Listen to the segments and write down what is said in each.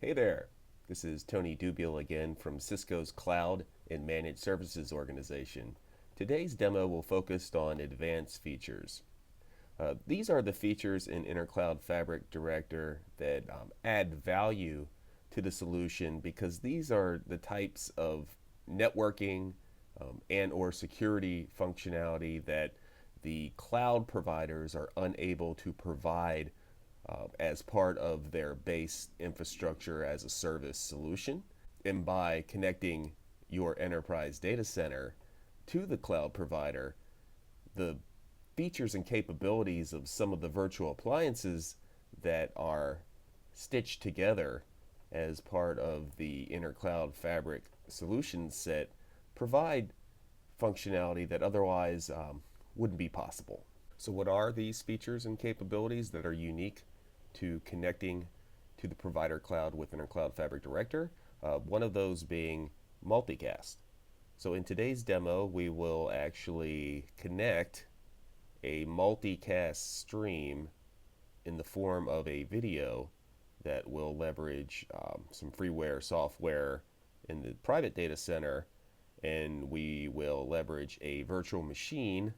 Hey there, this is Tony Dubiel again from Cisco's Cloud and Managed Services organization. Today's demo will focus on advanced features. These are the features in Intercloud Fabric Director that add value to the solution because these are the types of networking and or security functionality that the cloud providers are unable to provide as part of their base infrastructure as a service solution. And by connecting your enterprise data center to the cloud provider, the features and capabilities of some of the virtual appliances that are stitched together as part of the Intercloud Fabric solution set provide functionality that otherwise wouldn't be possible. So what are these features and capabilities that are unique to connecting to the provider cloud with Intercloud Fabric Director? One of those being Multicast. So in today's demo, we will actually connect a multicast stream in the form of a video that will leverage some freeware software in the private data center, and we will leverage a virtual machine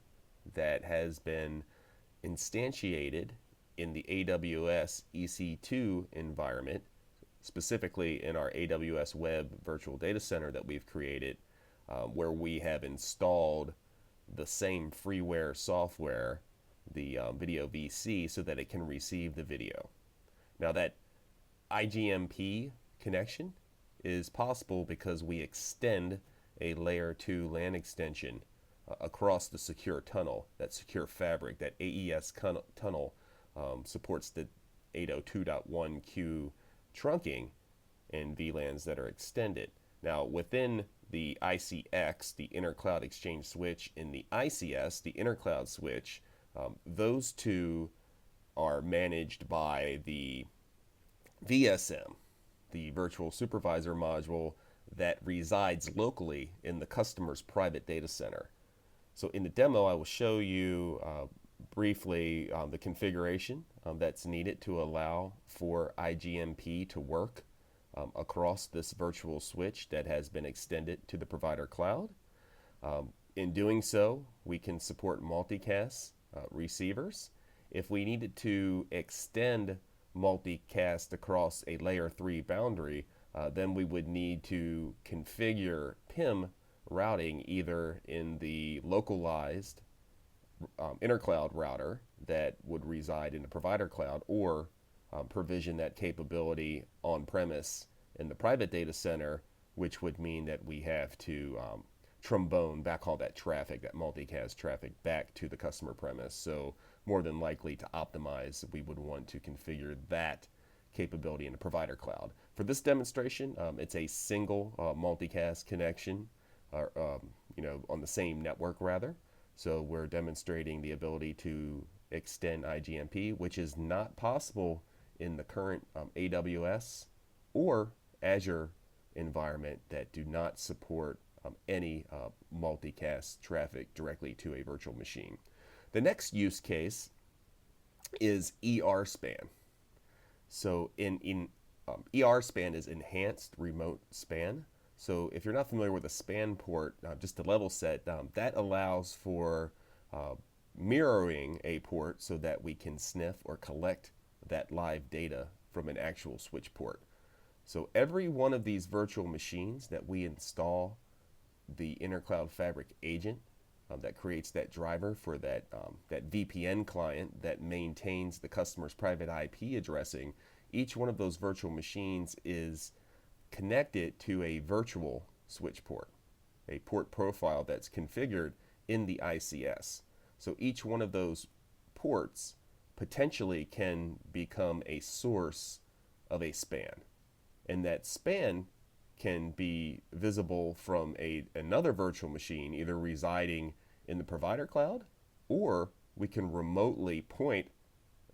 that has been instantiated in the AWS EC2 environment, specifically in our AWS Web Virtual Data Center that we've created, where we have installed the same freeware software, the video VC, so that it can receive the video. Now that IGMP connection is possible because we extend a layer 2 LAN extension across the secure tunnel, that secure fabric, that AES tunnel supports the 802.1q trunking and VLANs that are extended. Now within the ICX, the Intercloud Exchange Switch, and the ICS, the Intercloud Switch, those two are managed by the VSM, the Virtual Supervisor module that resides locally in the customer's private data center. So in the demo, I will show you briefly the configuration that's needed to allow for IGMP to work across this virtual switch that has been extended to the provider cloud. In doing so, we can support multicast receivers. If we needed to extend multicast across a layer 3 boundary, then we would need to configure PIM routing either in the localized intercloud router that would reside in the provider cloud, or provision that capability on premise in the private data center, which would mean that we have to trombone back all that traffic, that multicast traffic, back to the customer premise. So more than likely, to optimize, we would want to configure that capability in the provider cloud. For this demonstration, it's a single multicast connection, on the same network rather. So we're demonstrating the ability to extend IGMP, which is not possible in the current AWS or Azure environment that do not support any multicast traffic directly to a virtual machine. The next use case is ERspan. So in ERspan is enhanced remote span. So if you're not familiar with a span port, just to level set, that allows for mirroring a port so that we can sniff or collect that live data from an actual switch port. So every one of these virtual machines that we install the Intercloud Fabric agent that creates that driver for that VPN client that maintains the customer's private IP addressing, each one of those virtual machines is connected to a virtual switch port, a port profile that's configured in the ICS. So each one of those ports potentially can become a source of a span, and that span can be visible from another virtual machine either residing in the provider cloud, or we can remotely point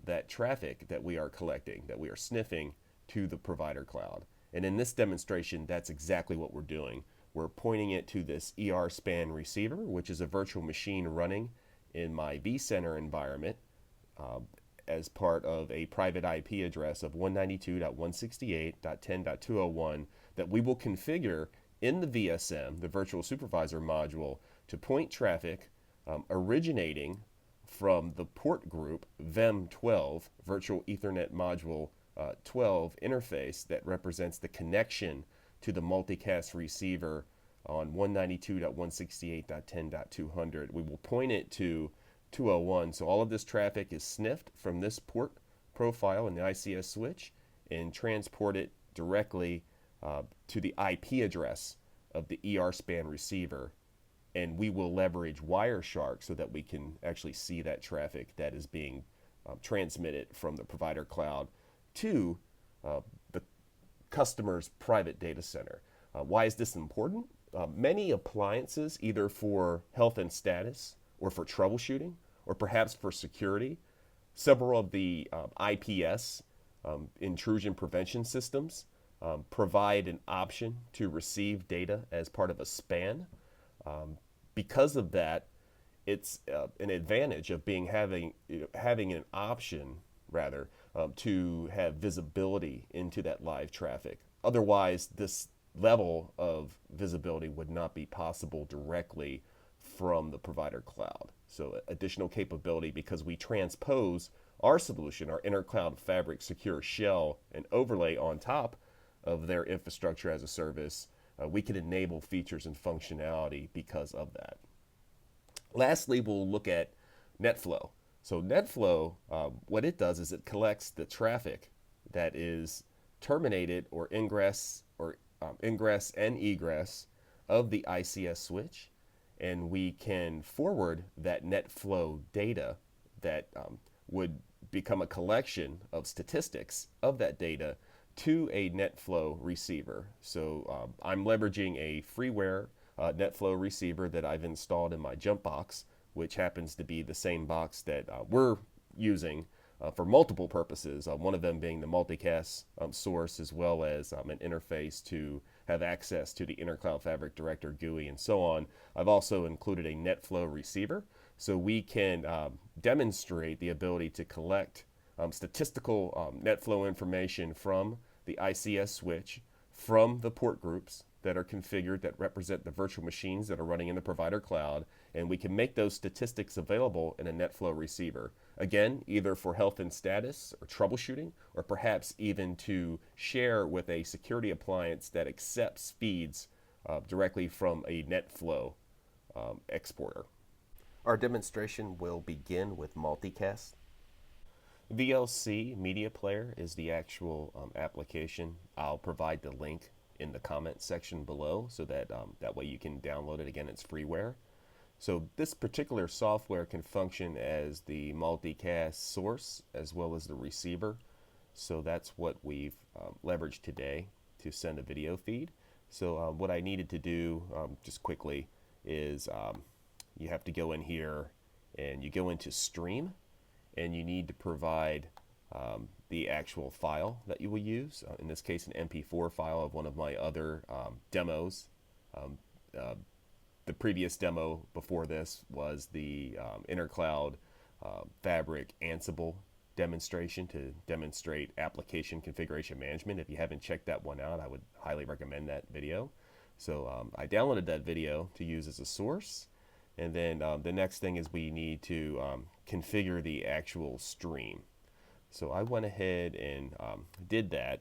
that traffic that we are collecting, that we are sniffing, to the provider cloud. And in this demonstration, that's exactly what we're doing. We're pointing it to this ERspan receiver, which is a virtual machine running in my vCenter environment, as part of a private IP address of 192.168.10.201 that we will configure in the VSM, the virtual supervisor module, to point traffic originating from the port group VEM12, Virtual Ethernet Module 12 interface that represents the connection to the multicast receiver on 192.168.10.200. We will point it to 201. So all of this traffic is sniffed from this port profile in the ICS switch and transport it directly to the IP address of the ERspan receiver. And we will leverage Wireshark so that we can actually see that traffic that is being transmitted from the provider cloud to the customer's private data center. Why is this important? Many appliances, either for health and status or for troubleshooting or perhaps for security, several of the IPS, intrusion prevention systems, provide an option to receive data as part of a span. Because of that, it's an advantage of having an option rather to have visibility into that live traffic. Otherwise, this level of visibility would not be possible directly from the provider cloud. So additional capability, because we transpose our solution, our Intercloud Fabric secure shell and overlay on top of their infrastructure as a service, we can enable features and functionality because of that. Lastly, we'll look at Netflow. So Netflow, what it does is it collects the traffic that is terminated or ingress and egress of the ICS switch, and we can forward that Netflow data that would become a collection of statistics of that data to a Netflow receiver. So I'm leveraging a freeware Netflow receiver that I've installed in my jump box, which happens to be the same box that we're using for multiple purposes, one of them being the multicast source, as well as an interface to have access to the Intercloud Fabric Director GUI and so on. I've also included a Netflow receiver, so we can demonstrate the ability to collect statistical Netflow information from the ICS switch, from the port groups that are configured that represent the virtual machines that are running in the provider cloud, and we can make those statistics available in a Netflow receiver. Again, either for health and status or troubleshooting, or perhaps even to share with a security appliance that accepts feeds directly from a Netflow exporter. Our demonstration will begin with Multicast. VLC Media Player is the actual application. I'll provide the link in the comments section below so that that way you can download it. Again, it's freeware. So this particular software can function as the multicast source as well as the receiver. So that's what we've leveraged today to send a video feed. So what I needed to do just quickly is you have to go in here and you go into Stream, and you need to provide the actual file that you will use. In this case, an MP4 file of one of my other demos. The previous demo before this was the Intercloud Fabric Ansible demonstration to demonstrate application configuration management. If you haven't checked that one out, I would highly recommend that video. So I downloaded that video to use as a source. And then the next thing is we need to configure the actual stream. So I went ahead and did that.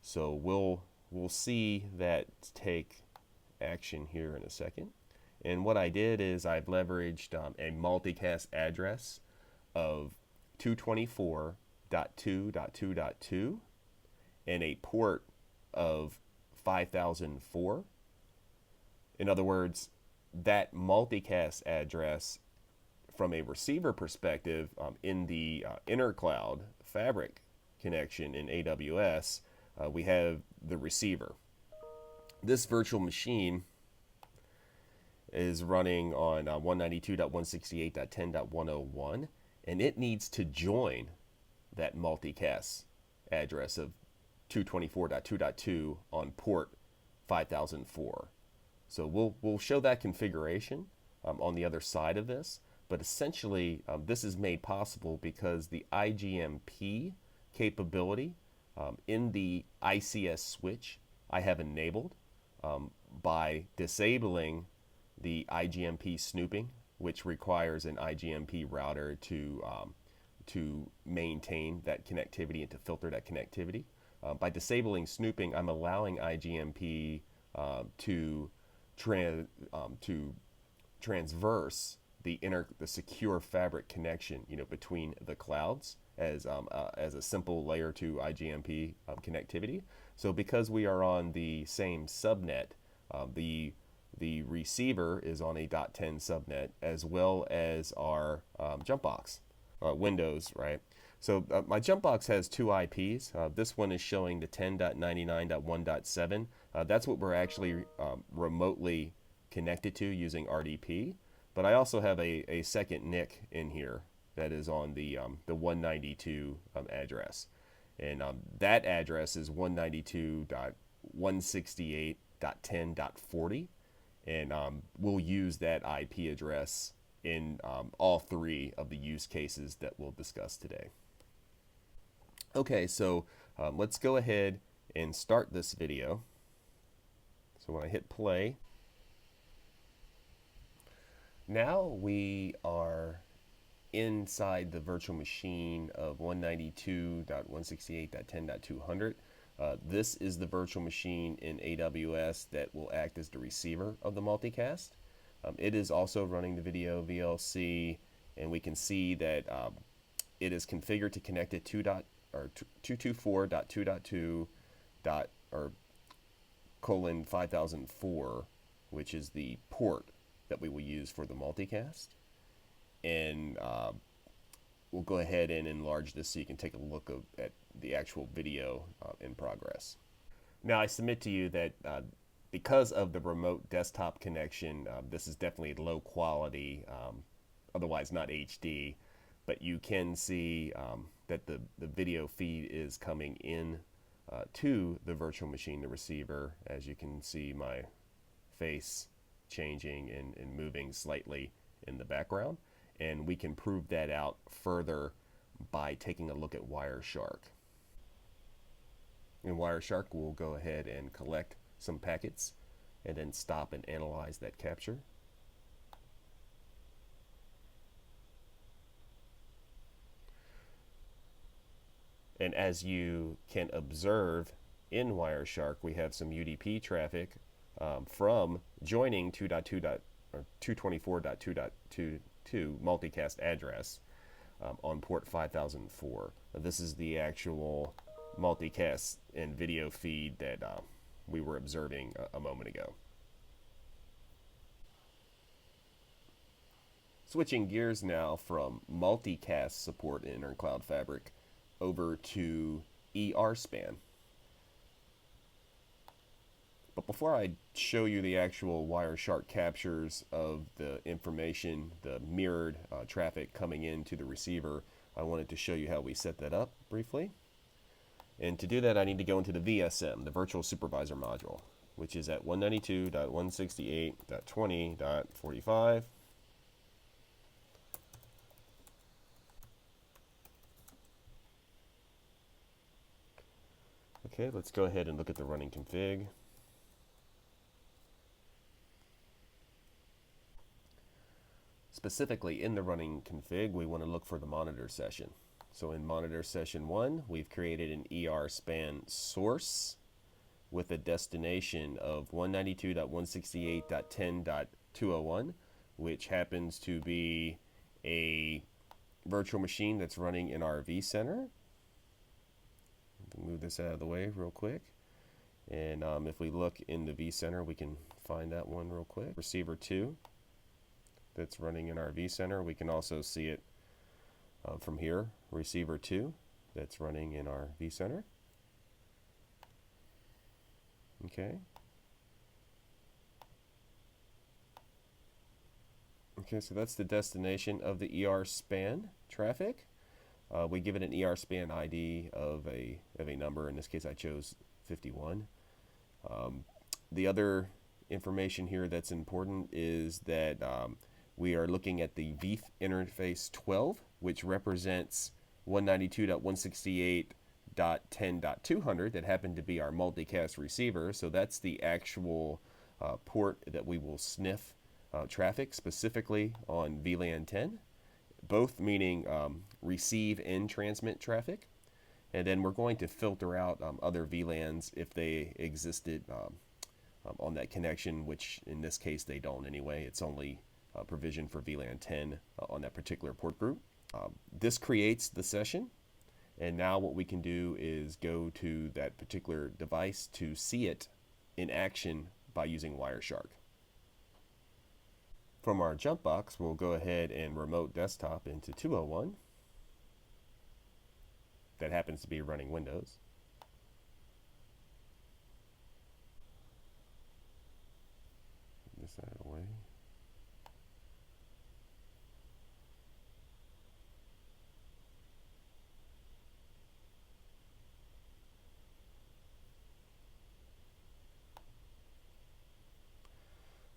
So we'll see that take action here in a second. And what I did is I've leveraged a multicast address of 224.2.2.2 and a port of 5004. In other words, that multicast address from a receiver perspective in the Intercloud Fabric connection in AWS, we have the receiver. This virtual machine is running on 192.168.10.101, and it needs to join that multicast address of 224.2.2 on port 5004. So we'll show that configuration on the other side of this. But essentially, this is made possible because the IGMP capability in the ICS switch I have enabled by disabling the IGMP snooping, which requires an IGMP router to maintain that connectivity and to filter that connectivity. By disabling snooping, I'm allowing IGMP to transverse the secure fabric connection, between the clouds as a simple layer 2 IGMP connectivity. So because we are on the same subnet, the receiver is on a .10 subnet as well as our jump box, Windows, right? So my jump box has two IPs. This one is showing the 10.99.1.7. That's what we're actually remotely connected to using RDP. But I also have a second NIC in here that is on the 192 address. And that address is 192.168.10.40. And we'll use that IP address in all three of the use cases that we'll discuss today. Okay, so let's go ahead and start this video. So when I hit play, now we are inside the virtual machine of 192.168.10.200. This is the virtual machine in AWS that will act as the receiver of the multicast. It is also running the video VLC, and we can see that it is configured to connect at 224.2.2.5004, which is the port that we will use for the multicast. And we'll go ahead and enlarge this so you can take a look at the actual video in progress. Now I submit to you that because of the remote desktop connection, this is definitely low quality, otherwise not HD, but you can see that the video feed is coming in to the virtual machine, the receiver. As you can see, my face changing and moving slightly in the background, and we can prove that out further by taking a look at Wireshark. In Wireshark, we'll go ahead and collect some packets and then stop and analyze that capture. And as you can observe in Wireshark, we have some UDP traffic from joining 224.2.2 multicast address on port 5004. This is the actual multicast and video feed that we were observing a moment ago. Switching gears now from multicast support in Intercloud Fabric over to ERspan. But before I show you the actual Wireshark captures of the information, the mirrored traffic coming into the receiver, I wanted to show you how we set that up briefly. And to do that, I need to go into the VSM, the Virtual Supervisor module, which is at 192.168.20.45. Okay, let's go ahead and look at the running config. Specifically in the running config, we want to look for the monitor session. So in monitor session 1, we've created an ERspan source with a destination of 192.168.10.201, which happens to be a virtual machine that's running in our vCenter. Move this out of the way real quick. And if we look in the vCenter, we can find that one real quick. Receiver 2 that's running in our vCenter. We can also see it from here. Receiver 2 that's running in our vCenter. Okay. Okay, so that's the destination of the ERspan traffic. We give it an ERspan ID of a number. In this case, I chose 51. The other information here that's important is that we are looking at the VEEF interface 12, which represents 192.168.10.200 that happened to be our multicast receiver. So that's the actual port that we will sniff traffic specifically on VLAN 10, both meaning receive and transmit traffic. And then we're going to filter out other VLANs if they existed on that connection, which in this case they don't anyway. It's only provisioned for VLAN 10 on that particular port group. This creates the session, and now what we can do is go to that particular device to see it in action by using Wireshark. From our jump box, we'll go ahead and remote desktop into 201. That happens to be running Windows. This out of the way.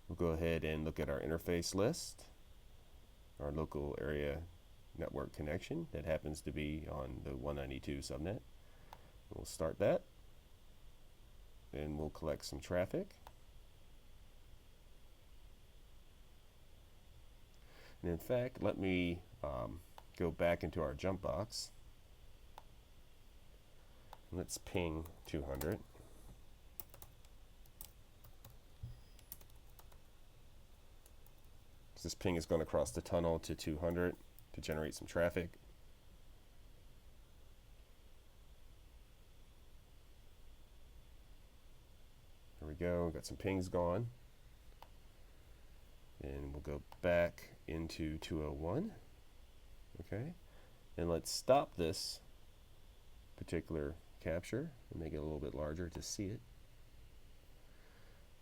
We'll go ahead and look at our interface list, our local area network connection that happens to be on the 192 subnet. We'll start that, and we'll collect some traffic. And in fact, let me go back into our jump box. Let's ping 200. This ping is going to cross the tunnel to 200 to generate some traffic. There we go, got some pings gone. And we'll go back into 201. Okay, and let's stop this particular capture and make it a little bit larger to see it.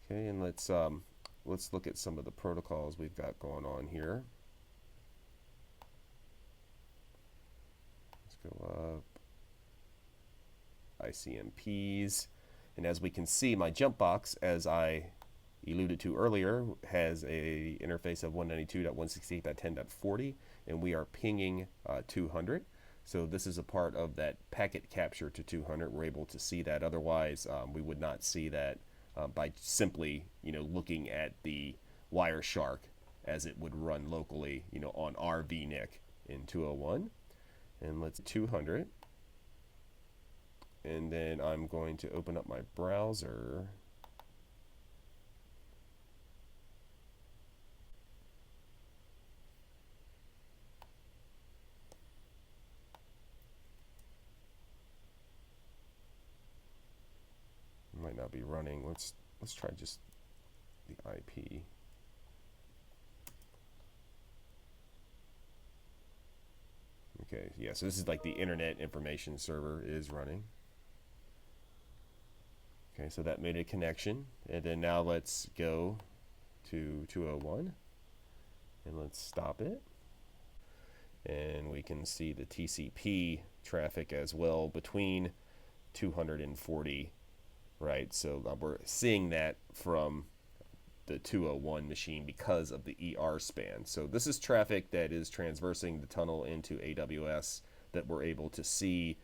Okay, and let's look at some of the protocols we've got going on here. Let's go up, ICMPs, and as we can see, my jump box, as I alluded to earlier, has a interface of 192.168.10.40, and we are pinging 200. So this is a part of that packet capture to 200. We're able to see that. Otherwise, we would not see that by simply, looking at the Wireshark as it would run locally, on our VNIC in 201. And let's 200. And then I'm going to open up my browser. Might not be running. Let's try just the IP. Okay, yeah, so this is like the Internet Information Server is running. Okay, so that made a connection, and then now let's go to 201 and let's stop it. And we can see the TCP traffic as well between 240. Right, so we're seeing that from the 201 machine because of the ERspan. So this is traffic that is transversing the tunnel into AWS that we're able to see,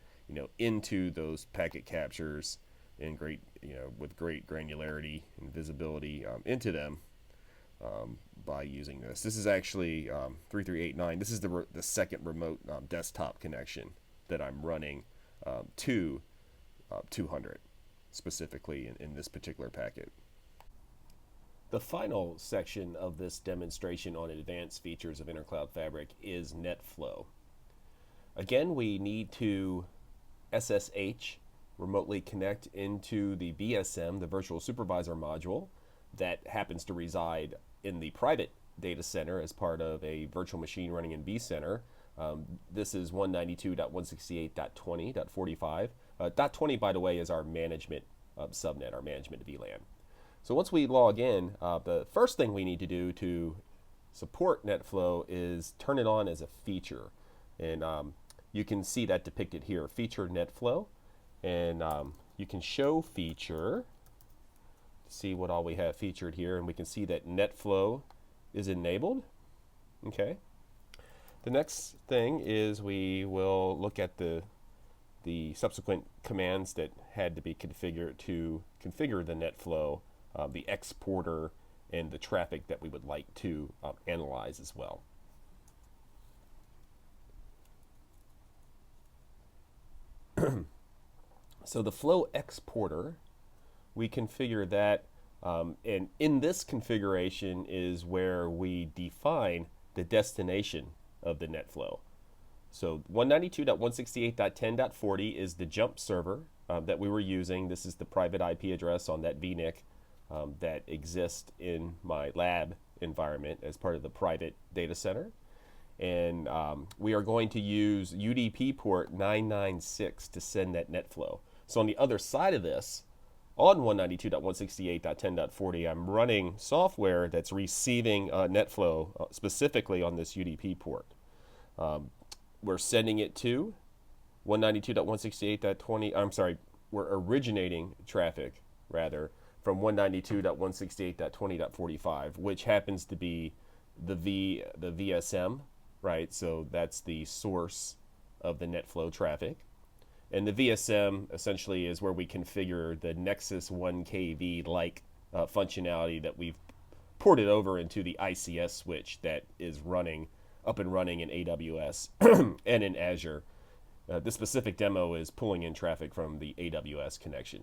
into those packet captures in great, with great granularity and visibility into them by using this. This is actually 3389. This is the second remote desktop connection that I'm running to 200. Specifically in this particular packet. The final section of this demonstration on advanced features of Intercloud Fabric is Netflow. Again, we need to SSH, remotely connect into the VSM, the Virtual Supervisor module, that happens to reside in the private data center as part of a virtual machine running in vCenter. This is 192.168.20.45. .20, by the way, is our management subnet, our management VLAN. So once we log in, the first thing we need to do to support Netflow is turn it on as a feature. And you can see that depicted here, feature Netflow. And you can show feature, see what all we have featured here, and we can see that Netflow is enabled. Okay. The next thing is we will look at the subsequent commands that had to be configured to configure the Netflow, the exporter, and the traffic that we would like to analyze as well. So the flow exporter, we configure that, and in this configuration is where we define the destination of the Netflow. So 192.168.10.40 is the jump server that we were using. This is the private IP address on that VNIC that exists in my lab environment as part of the private data center. And we are going to use UDP port 996 to send that Netflow. So on the other side of this, on 192.168.10.40, I'm running software that's receiving Netflow specifically on this UDP port. We're sending it to 192.168.20. I'm sorry, we're originating traffic rather from 192.168.20.45, which happens to be the VSM, right? So that's the source of the Netflow traffic. And the VSM essentially is where we configure the Nexus 1KV like functionality that we've ported over into the ICS switch that is up and running in AWS and in Azure. This specific demo is pulling in traffic from the AWS connection.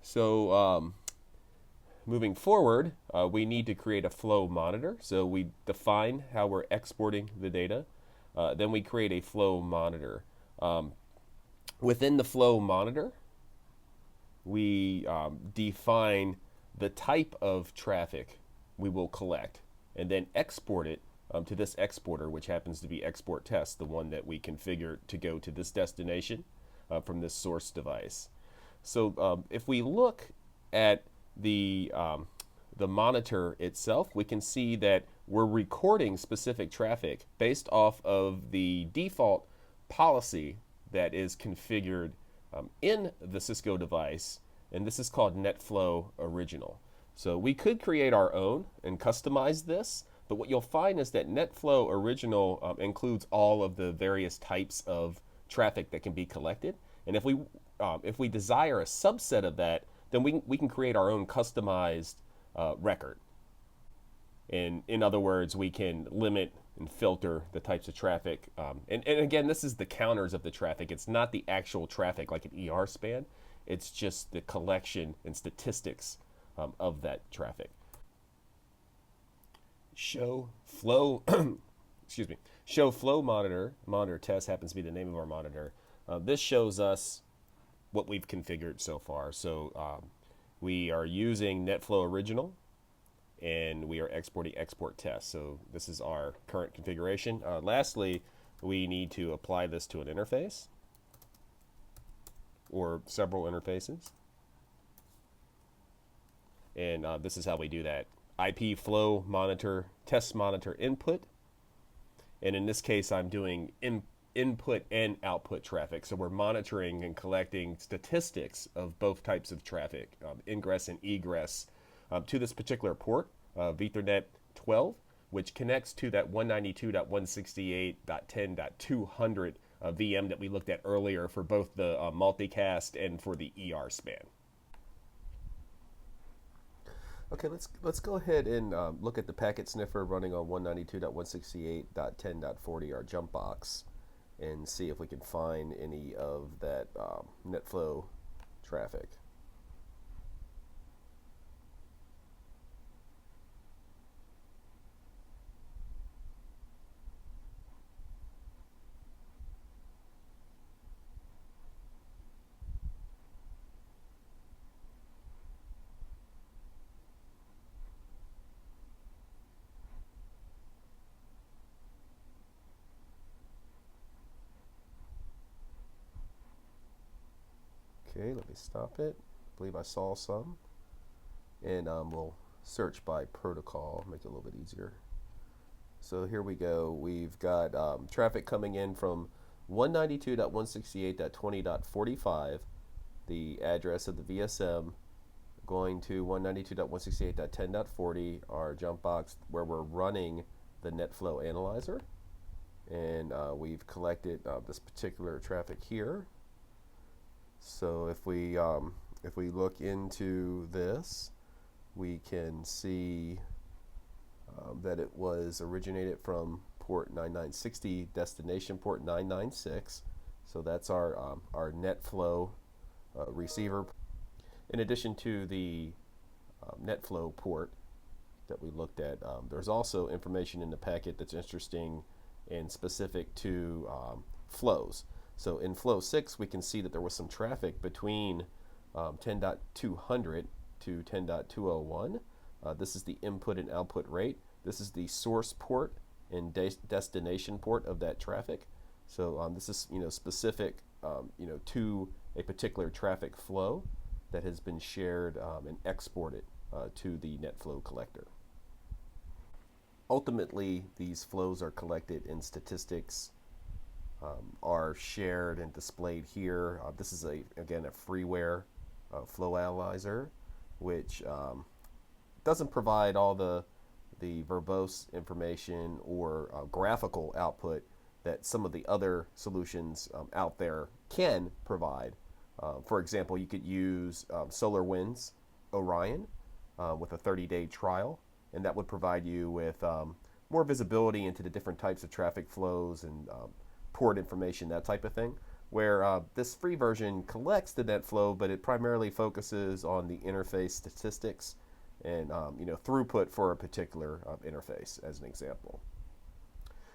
So moving forward, we need to create a flow monitor. So we define how we're exporting the data. Then we create a flow monitor. Within the flow monitor, we define the type of traffic we will collect and then export it to this exporter, which happens to be export test, the one that we configure to go to this destination from this source device. So if we look at the monitor itself, we can see that we're recording specific traffic based off of the default policy that is configured in the Cisco device, and this is called Netflow Original. So we could create our own and customize this, but what you'll find is that Netflow Original includes all of the various types of traffic that can be collected, and if we desire a subset of that, then we can create our own customized record. And in other words, we can limit and filter the types of traffic. And again, this is the counters of the traffic. It's not the actual traffic like an ERspan. It's just the collection and statistics of that traffic. Show flow, excuse me. Show flow monitor test happens to be the name of our monitor. This shows us what we've configured so far. So we are using Netflow Original, and we are exporting export test. So this is our current configuration. Lastly, we need to apply this to an interface or several interfaces. And this is how we do that. IP flow monitor, test monitor input. And in this case, I'm doing input and output traffic. So we're monitoring and collecting statistics of both types of traffic, ingress and egress, to this particular port, Ethernet 12, which connects to that 192.168.10.200 VM that we looked at earlier for both the multicast and for the ERspan. Okay, let's go ahead and look at the packet sniffer running on 192.168.10.40, our jump box, and see if we can find any of that Netflow traffic. Okay, let me stop it. I believe I saw some. And we'll search by protocol, make it a little bit easier. So here we go. We've got traffic coming in from 192.168.20.45, the address of the VSM, going to 192.168.10.40, our jump box, where we're running the Netflow analyzer, and we've collected this particular traffic here. So if we look into this, we can see that it was originated from port 9960, destination port 996. So that's our Netflow receiver. In addition to the Netflow port that we looked at, there's also information in the packet that's interesting and specific to flows. So in flow 6, we can see that there was some traffic between 10.200 to 10.201. This is the input and output rate. This is the source port and destination port of that traffic. So this is specific to a particular traffic flow that has been shared and exported to the Netflow collector. Ultimately, these flows are collected in statistics, are shared and displayed here. This is again a freeware flow analyzer, which doesn't provide all the verbose information or graphical output that some of the other solutions out there can provide. For example, you could use SolarWinds Orion with a 30-day trial, and that would provide you with more visibility into the different types of traffic flows and port information, that type of thing, where this free version collects the net flow, but it primarily focuses on the interface statistics and throughput for a particular interface, as an example.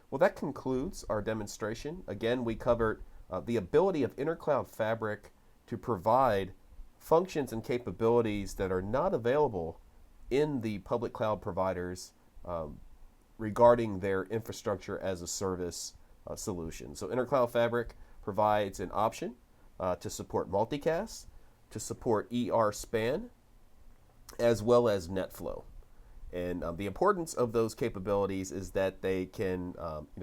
Well, that concludes our demonstration. Again, we covered the ability of Intercloud Fabric to provide functions and capabilities that are not available in the public cloud providers regarding their infrastructure as a service solution. So Intercloud Fabric provides an option to support Multicast, to support ERspan, as well as Netflow. And the importance of those capabilities is that they can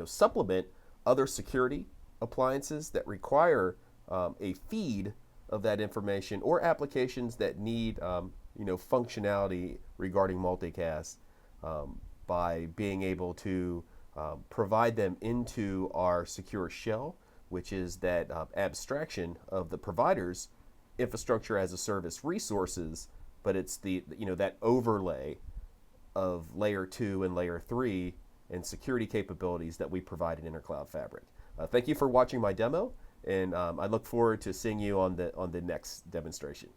supplement other security appliances that require a feed of that information, or applications that need functionality regarding multicast by being able to provide them into our secure shell, which is that abstraction of the provider's infrastructure as a service resources, but it's that overlay of layer 2 and layer 3 and security capabilities that we provide in Intercloud Fabric. Thank you for watching my demo, and I look forward to seeing you on the next demonstration.